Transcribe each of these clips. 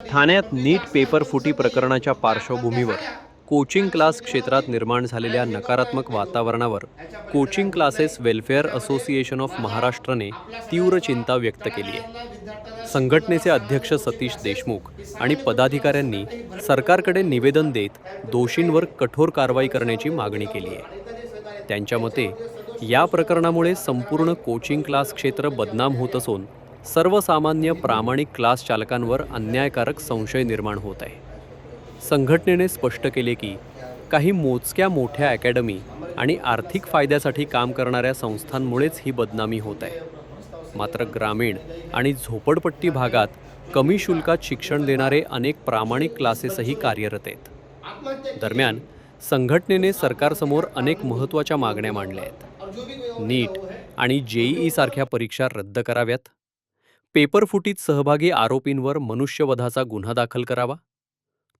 ठाण्यात नीट पेपर फुटी प्रकरणाच्या पार्श्वभूमीवर कोचिंग क्लास क्षेत्रात निर्माण झालेल्या नकारात्मक वातावरणावर coaching classes welfare association of महाराष्ट्रने तीव्र चिंता व्यक्त केली आहे। संघटनेचे अध्यक्ष सतीश देशमुख आणि पदाधिकाऱ्यांनी सरकारकडे निवेदन देत दोषींवर कठोर कारवाई करण्याची मागणी केली आहे। त्यांच्या मते या प्रकरणामुळे संपूर्ण कोचिंग क्लास क्षेत्र बदनाम होत असून सर्वसामान्य प्रामाणिक क्लास चालकांवर अन्यायकारक संशय निर्माण होत आहे। संघटनेने स्पष्ट केले की काही मोजक्या मोठ्या अकॅडमी आणि आर्थिक फायद्यासाठी काम करणाऱ्या संस्थांमुळेच ही बदनामी होत आहे। मात्र ग्रामीण आणि झोपडपट्टी भागात कमी शुल्कात शिक्षण देणारे अनेक प्रामाणिक क्लासेसही कार्यरत आहेत। दरम्यान संघटनेने सरकारसमोर अनेक महत्त्वाच्या मागण्या मांडल्या आहेत। नीट आणि जेईई सारख्या परीक्षा रद्द कराव्यात, पेपर फुटीत सहभागी आरोपींवर मनुष्यवधाचा गुन्हा दाखल करावा,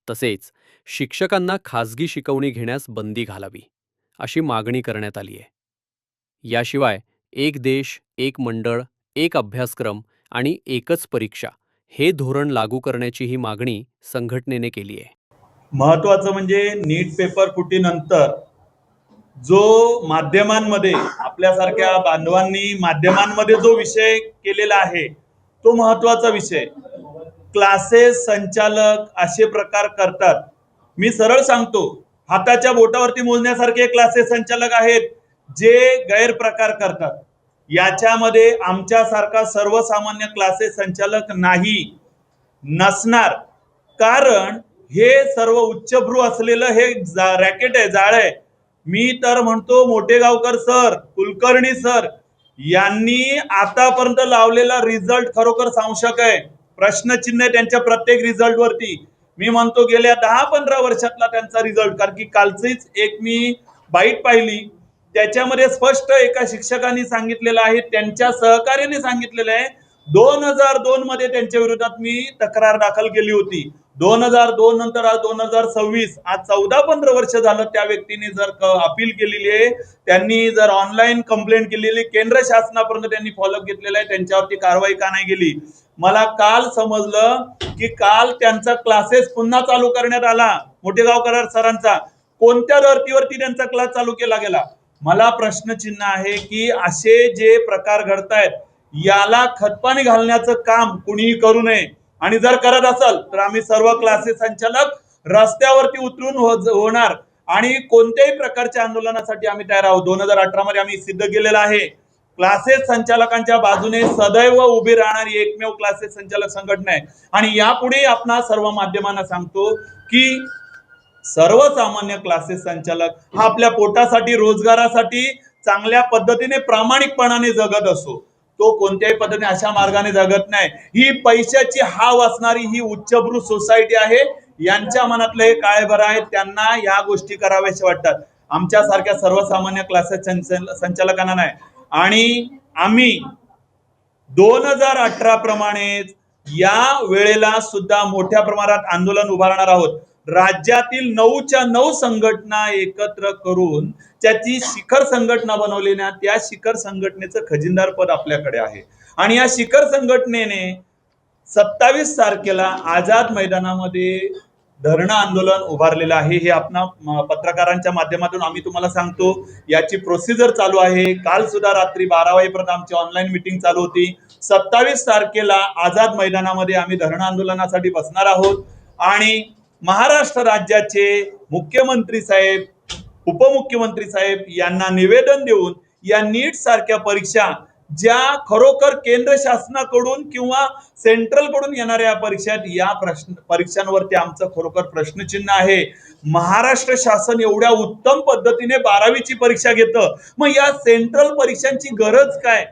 तसेच शिक्षकांना खासगी शिकवणी घेण्यास बंदी घालावी अशी मागणी करण्यात आली आहे। याशिवाय एक देश, एक मंडळ, एक अभ्यासक्रम आणि एकच परीक्षा हे धोरण लागू करण्याचीही मागणी संघटनेने केली आहे। महत्त्वाचं म्हणजे नीट पेपर फुटीनंतर जो माध्यमांमध्ये आपल्यासारख्या बांधवांनी माध्यमांमध्ये जो विषय केलेला आहे तो महत्त्वाचा विषय। क्लासेस संचालक असे प्रकार करतात, मी सरळ सांगतो, हाताच्या बोटावरती मोजण्यासारखे क्लासेस संचालक आहेत जे गैरप्रकार करतात। याच्यामध्ये आमच्यासारखा सर्वसामान्य क्लासेस संचालक नाही, नसणार, कारण हे सर्व उच्चभ्रू असलेलं हे रॅकेट आहे, जाळ आहे। मी तर म्हणतो मोठेगावकर सर, कुलकर्णी सर यांनी आतापर्यंत लावलेला रिझल्ट खरोखर संशय आहे, प्रश्नचिन्ह आहे त्यांच्या प्रत्येक रिझल्ट वरती। मी म्हणतो गेल्या 10-15 वर्षातला त्यांचा रिझल्ट, कारण की कालचीच एक मी बाईट पाहिली, त्याच्यामध्ये स्पष्ट एका शिक्षकांनी सांगितलेलं आहे, त्यांच्या सहकार्याने सांगितलेलं आहे, 2002 मध्ये त्यांच्या विरोधात मी तक्रार दाखल केली होती। 2002 नंतर आज 2026, आज 14-15 वर्ष झालं त्या व्यक्तीने जर अपील केलेली आहे, त्यांनी जर ऑनलाईन कंप्लेंट केलेली, केंद्र शासनापर्यंत त्यांनी फॉलोअप घेतलेला आहे, त्यांच्यावरती कारवाई का नाही गेली? मला काल समजलं की काल त्यांचा क्लासेस पुन्हा चालू करण्यात आला, मोठेगावकर सरांचा। कोणत्या धर्तीवरती त्यांचा क्लास चालू केला गेला? मला प्रश्नचिन्ह आहे की असे जे प्रकार घडतायत याला खतपाणी घालण्याचं काम कुणीही करू नये, आणि जर करत असेल तर आम्ही सर्व क्लासेस संचालक रस्त्यावरती उतरून होणार आणि कोणत्याही प्रकारच्या आंदोलनासाठी आम्ही तयार आहोत। 2018 मध्ये आम्ही सिद्ध केलेलं आहे, क्लासेस संचालकांच्या बाजूने सदैव उभी राहणारी एकमेव क्लासेस संचालक संघटना आहे। आणि यापुढे आपण सर्व माध्यमांना सांगतो की सर्वसामान्य क्लासेस संचालक हा आपल्या पोटासाठी, रोजगारासाठी चांगल्या पद्धतीने प्रामाणिकपणाने जगत असो, तो कोणत्याही पद्धतीने अशा मार्गाने जगत नाही। ही पैशाची हाव असणारी ही उच्चभ्रू सोसायटी आहे, यांच्या मनातलं हे काळेभर आहे, त्यांना या गोष्टी कराव्याशा वाटतात, आमच्या सारख्या सर्वसामान्य क्लासेस संचालकांना नाही। आणि आम्ही 2018 प्रमाणेच या वेळेला सुद्धा मोठ्या प्रमाणात आंदोलन उभारणार आहोत। राज्यातील 9च्या 9 संघटना एकत्र करून त्याची शिखर संघटना बनवलेली आहे, त्या शिखर संघटनेचं खजिनदार पद आपल्याकडे आहे। आणि या शिखर संघटनेने 27 तारखेला आझाद मैदानामध्ये धरणं आंदोलन उभारलेलं आहे। हे आपण पत्रकारांच्या माध्यमातून आम्ही तुम्हाला सांगतो, याची प्रोसिजर चालू आहे। काल सुद्धा रात्री 12 वाजेपर्यंत आमची ऑनलाईन मीटिंग चालू होती। 27 तारखेला आझाद मैदानामध्ये आम्ही धरणं आंदोलनासाठी बसणार आहोत आणि महाराष्ट्र राज्याचे मुख्यमंत्री साहेब, उपमुख्यमंत्री साहेब यांना निवेदन देऊन या नीट सारख्या परीक्षा, ज्या खरोखर केंद्र शासनाकडून किंवा सेंट्रल कडून येणाऱ्या परीक्षा, या परीक्षांवरती आमचं खरोखर प्रश्नचिन्ह आहे। महाराष्ट्र शासन एवढ्या उत्तम पद्धतीने 12वीची परीक्षा घेतं, मग या सेंट्रल परीक्षांची गरज काय?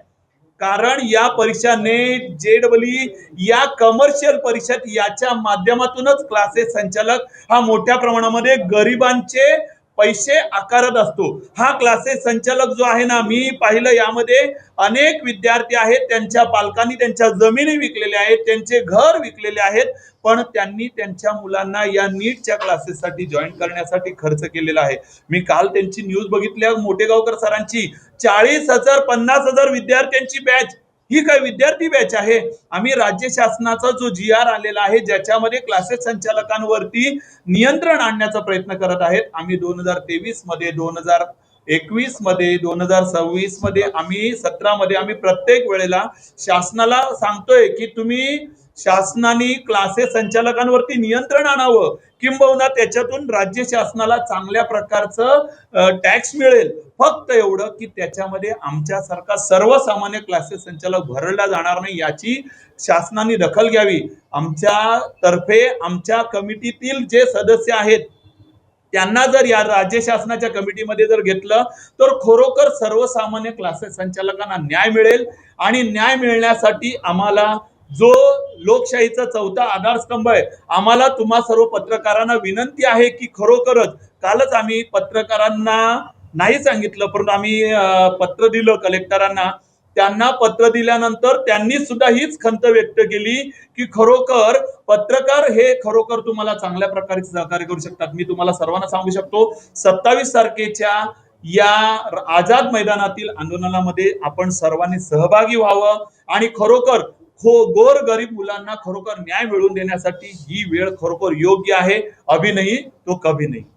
कारण या परीक्षा नेट, जेईई या कमर्शियल परीक्षेत याच्या माध्यमातूनच क्लासेस संचालक हा मोठ्या प्रमाणामध्ये गरिबांचे पैसे आकारत असतो। हा क्लासेस संचालक जो आहे ना, मी पाहिलं यामध्ये अनेक विद्यार्थी आहेत, त्यांच्या पालकांनी त्यांच्या जमिनी विकलेल्या आहेत, त्यांचे घर विकलेले आहेत, पण त्यांनी त्यांच्या मुलांना या नीटच्या क्लासेससाठी जॉईन करण्यासाठी खर्च केलेला आहे। मी काल त्यांची न्यूज बघितली, मोठेगावकर सरांची 40,000 50,000 विद्यार्थ्यांची बॅच ही काय विद्यार्थी बॅच आहे? आम्ही राज्य शासनाचा जो GR आलेला आहे ज्याच्यामध्ये क्लासेस संचालकांवरती नियंत्रण आणण्याचा प्रयत्न करत आहेत. आम्ही 2023 मध्ये, 2021 मध्ये, 2026 मध्ये, आम्ही 17 मध्ये आम्ही प्रत्येक वेळेला शासनाला सांगतोय की तुम्ही शासनाने क्लासेस संचालकांवरती नियंत्रण आणावं, किंबहुना त्याच्यातून राज्य शासनाला चांगल्या प्रकारचं टॅक्स मिळेल. फक्त एवढं की त्याच्यामध्ये आमच्यासारखा सर्वसामान्य क्लासेस संचालक भरला जाणार नाही याची शासनाने दखल घ्यावी. आमच्या तर्फे आमच्या कमिटीतील जे सदस्य आहेत त्यांना जर या राज्य शासनाच्या कमिटीमध्ये जर घेतलं तर खरोखर सर्वसामान्य क्लासेस संचालकांना न्याय मिळेल. आणि न्याय मिळण्यासाठी आम्हाला जो लोकशाहीचा चौथा आधारस्तंभ आहे, आम्हाला तुम्हा सर्व पत्रकारांना विनंती आहे की खरोखरच कालच आम्ही पत्रकारांना नाही सांगितलं, परंतु आम्ही पत्र दिलं कलेक्टरांना. त्यांना पत्र दिल्यानंतर त्यांनी सुद्धा हीच खंत व्यक्त केली की खरोखर पत्रकार हे खरोखर तुम्हाला चांगल्या प्रकारे सहकार्य करू शकतात. मी तुम्हाला सर्वांना सांगू शकतो 27 तारखेच्या या आझाद मैदानातील आंदोलनामध्ये आपण सर्वांनी सहभागी व्हावं आणि खरोखर गोर गरीब मुलांना खरोखर न्याय मिळवून देण्यासाठी ही वेळ खरोखर योग्य आहे. अभी नहीं तो कभी नहीं.